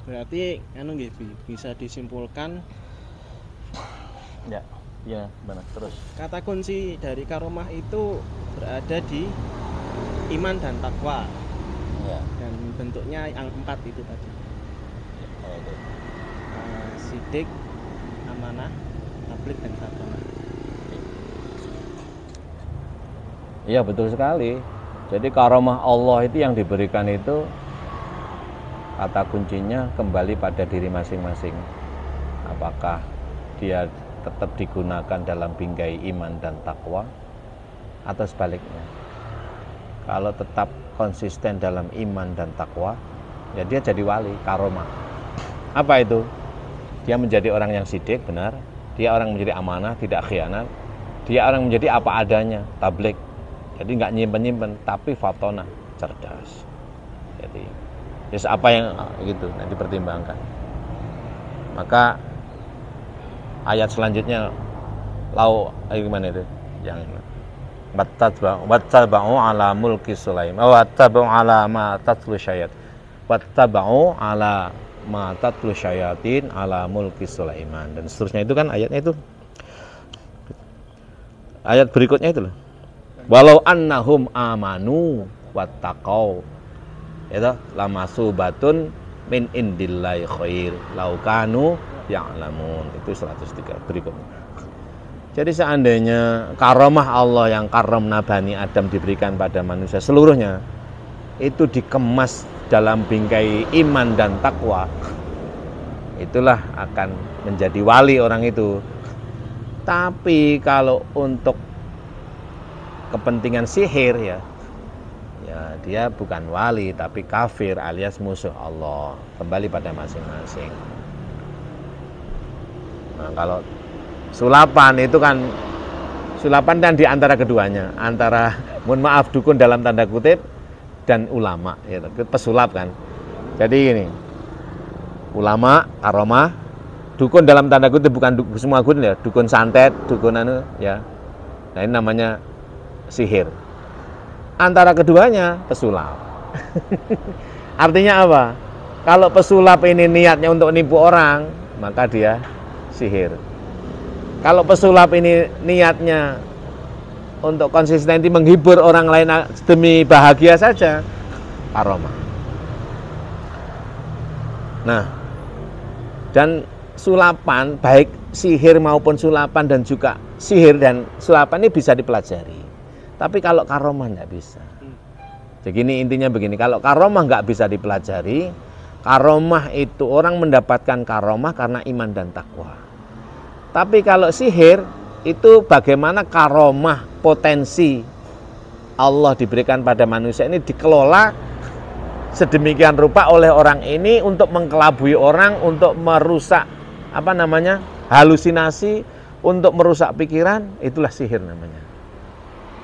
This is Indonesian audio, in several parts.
Berarti anu nggih bisa disimpulkan Ya, ya, benar. Terus kata kunci dari karomah itu berada di iman dan takwa. ya. Dan bentuknya yang 4 itu tadi. Oke. Sidik, amanah, tabligh dan khatamah. Iya, betul sekali. Jadi karomah Allah itu yang diberikan itu kata kuncinya kembali pada diri masing-masing. Apakah dia tetap digunakan dalam bingkai iman dan takwa atau sebaliknya. Kalau tetap konsisten dalam iman dan takwa, ya dia jadi wali, karomah. Apa itu? Dia menjadi orang yang sidik, benar. Dia orang menjadi amanah, tidak khianat. Dia orang menjadi apa adanya, tabligh. Jadi nggak nyimpen-nyimpen, tapi fatona, cerdas. Jadi apa yang gitu, nanti dipertimbangkan. Maka ayat selanjutnya gimana itu? Yang wattaba'u ala mulki Sulaiman. Wattaba'u ala ma tatlu syayat. Wattaba'u ala ma tatlu syayatin ala mulki Sulaiman. Dan seterusnya itu kan ayatnya itu. Ayat berikutnya itu loh. Walau annahum amanu wattaqau. Itu lamasubatun min indillahi khair law kanu ya'lamun. Itu 103 berikutnya. Jadi seandainya karomah Allah yang karamna Bani Adam diberikan pada manusia seluruhnya itu dikemas dalam bingkai iman dan takwa, itulah akan menjadi wali orang itu. Tapi kalau untuk kepentingan sihir ya dia bukan wali tapi kafir alias musuh Allah, kembali pada masing-masing. Nah, kalau sulapan itu kan di antara keduanya, antara mohon maaf dukun dalam tanda kutip dan ulama, gitu. Pesulap kan. Jadi ini ulama, karomah, dukun dalam tanda kutip bukan semua dukun ya, dukun santet, dukun anu ya. Nah ini namanya sihir. Antara keduanya pesulap. Artinya apa? Kalau pesulap ini niatnya untuk nipu orang, maka dia sihir. Kalau pesulap ini niatnya untuk konsistensi menghibur orang lain demi bahagia saja, karomah. Nah, dan sulapan, baik sihir maupun sulapan dan juga sihir dan sulapan ini bisa dipelajari. Tapi kalau karomah nggak bisa. Jadi ini intinya begini, kalau karomah nggak bisa dipelajari, karomah itu orang mendapatkan karomah karena iman dan takwa. Tapi kalau sihir itu bagaimana karomah potensi Allah diberikan pada manusia ini dikelola sedemikian rupa oleh orang ini untuk mengkelabui orang, untuk merusak halusinasi, untuk merusak pikiran, itulah sihir namanya.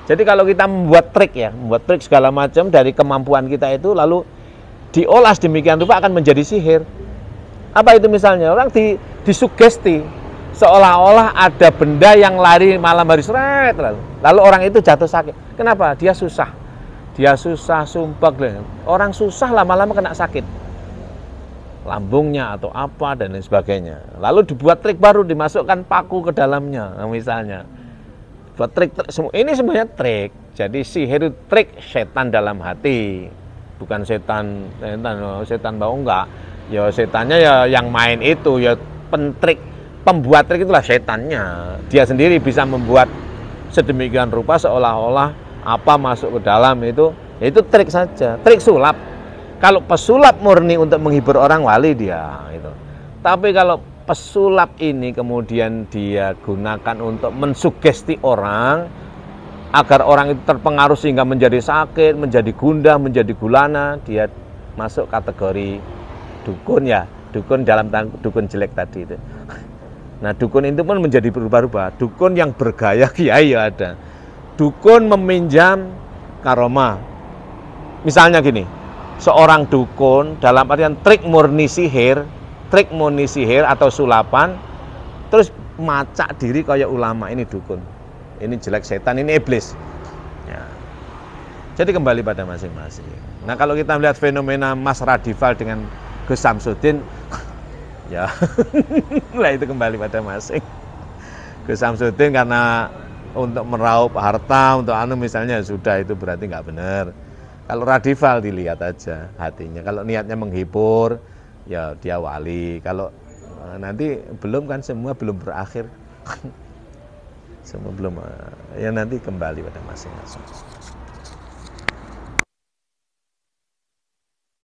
Jadi kalau kita membuat trik segala macam dari kemampuan kita itu lalu diolah sedemikian rupa akan menjadi sihir. Apa itu misalnya? Orang disugesti seolah-olah ada benda yang lari malam hari seret lalu orang itu jatuh sakit. Kenapa? Dia susah, sumpah. Orang susah lama-lama kena sakit, lambungnya atau apa dan lain sebagainya. Lalu dibuat trik baru, dimasukkan paku ke dalamnya, misalnya. Buat trik, ini sebenarnya trik. Jadi sihir itu trik setan dalam hati, bukan setan bau enggak. Ya setannya ya yang main itu ya pembuat trik itulah setannya. Dia sendiri bisa membuat sedemikian rupa seolah-olah apa masuk ke dalam itu, ya itu trik saja, trik sulap. Kalau pesulap murni untuk menghibur orang, wali dia itu. Tapi kalau pesulap ini kemudian dia gunakan untuk mensugesti orang agar orang itu terpengaruh sehingga menjadi sakit, menjadi gundah, menjadi gulana, dia masuk kategori dukun ya, dukun dalam dukun jelek tadi itu. Nah dukun itu pun menjadi berubah-ubah. Dukun yang bergaya kiai ya ada. Dukun meminjam karomah. Misalnya gini, seorang dukun dalam artian trik murni sihir atau sulapan, terus macak diri kayak ulama, ini dukun, ini jelek setan, ini iblis ya. Jadi kembali pada masing-masing. Nah kalau kita melihat fenomena Mas Radival dengan Gus Samsudin ya lah itu kembali pada masing. Gus Samsudin karena untuk meraup harta, untuk misalnya sudah, itu berarti nggak benar. Kalau Radival dilihat aja hatinya. Kalau niatnya menghibur, ya dia wali. Kalau nanti belum, kan semua belum berakhir. Semua belum, ya nanti kembali pada masing-masing.